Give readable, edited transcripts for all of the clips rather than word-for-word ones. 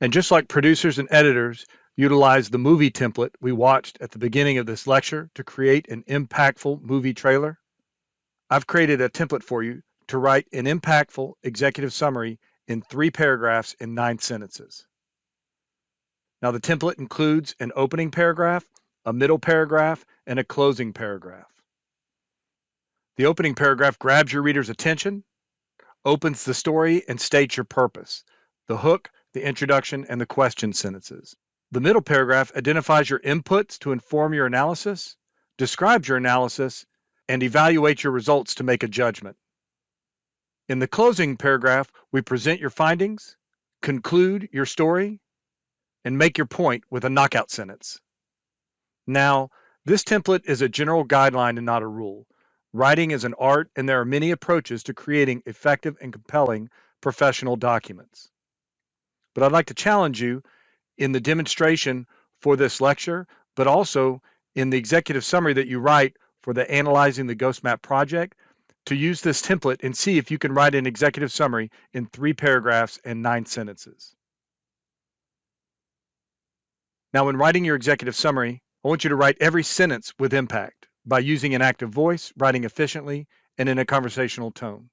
And just like producers and editors utilize the movie template we watched at the beginning of this lecture to create an impactful movie trailer, I've created a template for you to write an impactful executive summary in 3 paragraphs and 9 sentences. Now, the template includes an opening paragraph, a middle paragraph, and a closing paragraph. The opening paragraph grabs your reader's attention, opens the story, and states your purpose, the hook, the introduction, and the question sentences. The middle paragraph identifies your inputs to inform your analysis, describes your analysis, and evaluates your results to make a judgment. In the closing paragraph, we present your findings, conclude your story, and make your point with a knockout sentence. Now, this template is a general guideline and not a rule. Writing is an art, and there are many approaches to creating effective and compelling professional documents. But I'd like to challenge you in the demonstration for this lecture, but also in the executive summary that you write for the Analyzing the Ghost Map project, to use this template and see if you can write an executive summary in 3 paragraphs and 9 sentences. Now, when writing your executive summary, I want you to write every sentence with impact by using an active voice, writing efficiently, and in a conversational tone.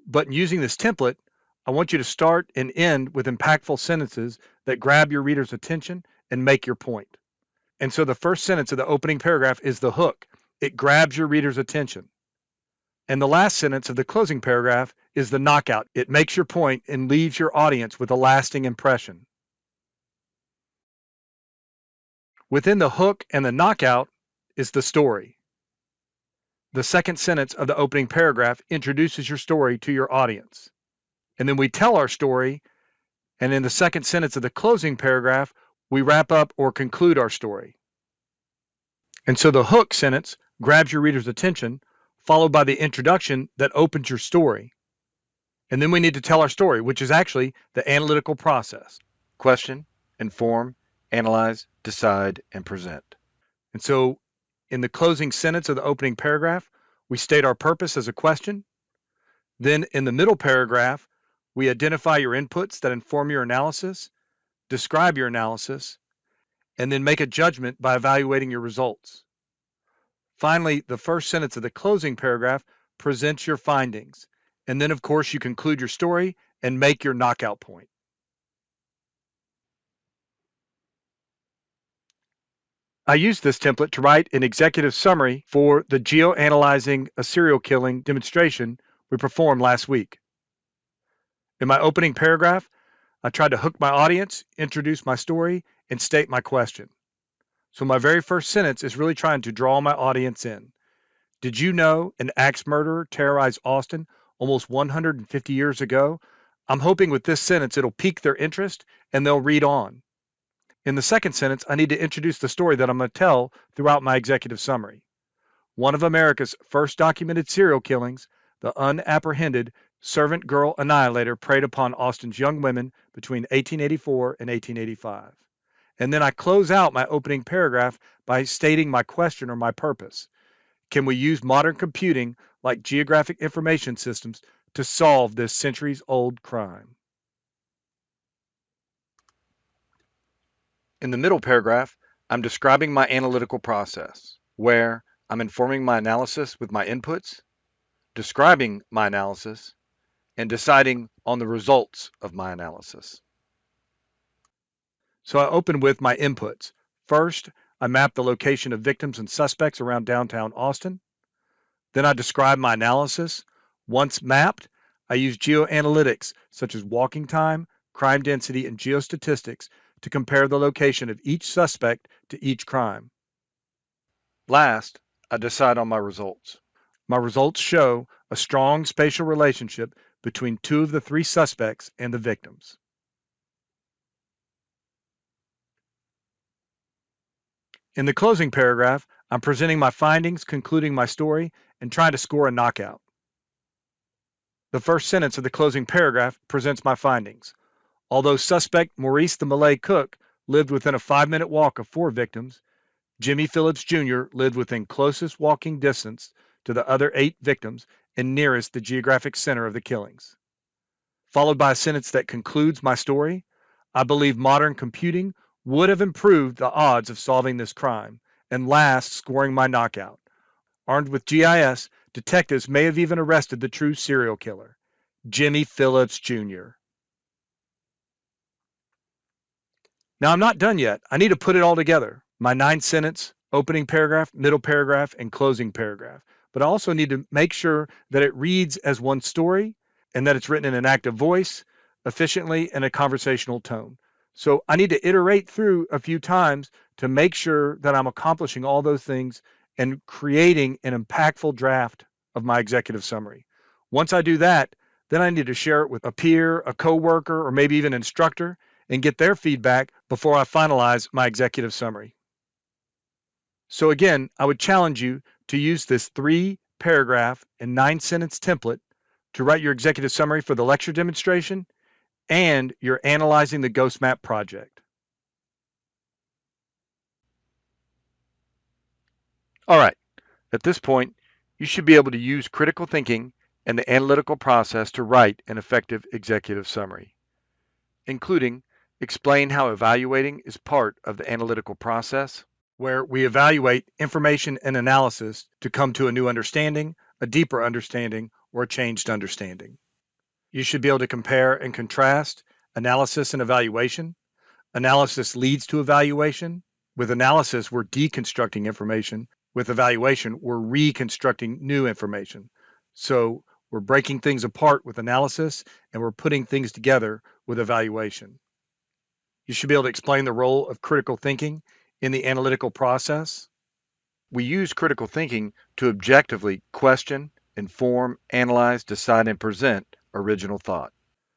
But in using this template, I want you to start and end with impactful sentences that grab your reader's attention and make your point. And so the first sentence of the opening paragraph is the hook. It grabs your reader's attention. And the last sentence of the closing paragraph is the knockout. It makes your point and leaves your audience with a lasting impression. Within the hook and the knockout is the story. The second sentence of the opening paragraph introduces your story to your audience. And then we tell our story, and in the second sentence of the closing paragraph, we wrap up or conclude our story. And so the hook sentence grabs your reader's attention, followed by the introduction that opens your story. And then we need to tell our story, which is actually the analytical process. Question, inform, analyze, decide, and present. And so in the closing sentence of the opening paragraph, we state our purpose as a question. Then in the middle paragraph, we identify your inputs that inform your analysis, describe your analysis, and then make a judgment by evaluating your results. Finally, the first sentence of the closing paragraph presents your findings. And then, of course, you conclude your story and make your knockout point. I used this template to write an executive summary for the geoanalyzing a serial killing demonstration we performed last week. In my opening paragraph, I tried to hook my audience, introduce my story, and state my question. So my very first sentence is really trying to draw my audience in. Did you know an axe murderer terrorized Austin almost 150 years ago? I'm hoping with this sentence it'll pique their interest and they'll read on. In the second sentence, I need to introduce the story that I'm going to tell throughout my executive summary. One of America's first documented serial killings, the unapprehended servant girl annihilator preyed upon Austin's young women between 1884 and 1885. And then I close out my opening paragraph by stating my question or my purpose. Can we use modern computing like geographic information systems to solve this centuries-old crime? In the middle paragraph, I'm describing my analytical process, where I'm informing my analysis with my inputs, describing my analysis, and deciding on the results of my analysis. So I open with my inputs. First, I map the location of victims and suspects around downtown Austin. Then I describe my analysis. Once mapped, I use geoanalytics such as walking time, crime density, and geostatistics to compare the location of each suspect to each crime. Last, I decide on my results. My results show a strong spatial relationship between 2 of the 3 suspects and the victims. In the closing paragraph, I'm presenting my findings, concluding my story, and trying to score a knockout. The first sentence of the closing paragraph presents my findings. Although suspect Maurice the Malay cook lived within a 5-minute walk of 4 victims, Jimmy Phillips Jr. lived within closest walking distance to the other 8 victims and nearest the geographic center of the killings. Followed by a sentence that concludes my story, I believe modern computing would have improved the odds of solving this crime, and last, scoring my knockout. Armed with GIS, detectives may have even arrested the true serial killer, Jimmy Phillips Jr. Now, I'm not done yet. I need to put it all together. My 9 sentence opening paragraph, middle paragraph, and closing paragraph. But I also need to make sure that it reads as one story and that it's written in an active voice, efficiently, and a conversational tone. So I need to iterate through a few times to make sure that I'm accomplishing all those things and creating an impactful draft of my executive summary. Once I do that, then I need to share it with a peer, a coworker, or maybe even instructor and get their feedback before I finalize my executive summary. So again, I would challenge you to use this 3 paragraph and 9 sentence template to write your executive summary for the lecture demonstration and your analyzing the ghost map project. All right, at this point, you should be able to use critical thinking and the analytical process to write an effective executive summary, including explain how evaluating is part of the analytical process, where we evaluate information and analysis to come to a new understanding, a deeper understanding, or a changed understanding. You should be able to compare and contrast analysis and evaluation. Analysis leads to evaluation. With analysis, we're deconstructing information. With evaluation, we're reconstructing new information. So we're breaking things apart with analysis and we're putting things together with evaluation. You should be able to explain the role of critical thinking in the analytical process. We use critical thinking to objectively question, inform, analyze, decide, and present original thought.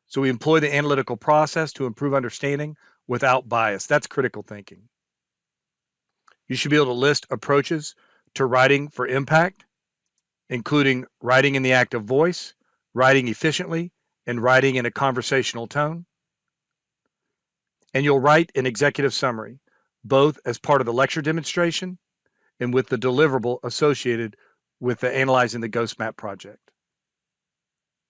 So we employ the analytical process to improve understanding without bias. That's critical thinking. You should be able to list approaches to writing for impact, including writing in the active voice, writing efficiently, and writing in a conversational tone. And you'll write an executive summary, both as part of the lecture demonstration and with the deliverable associated with the Analyzing the Ghost Map project.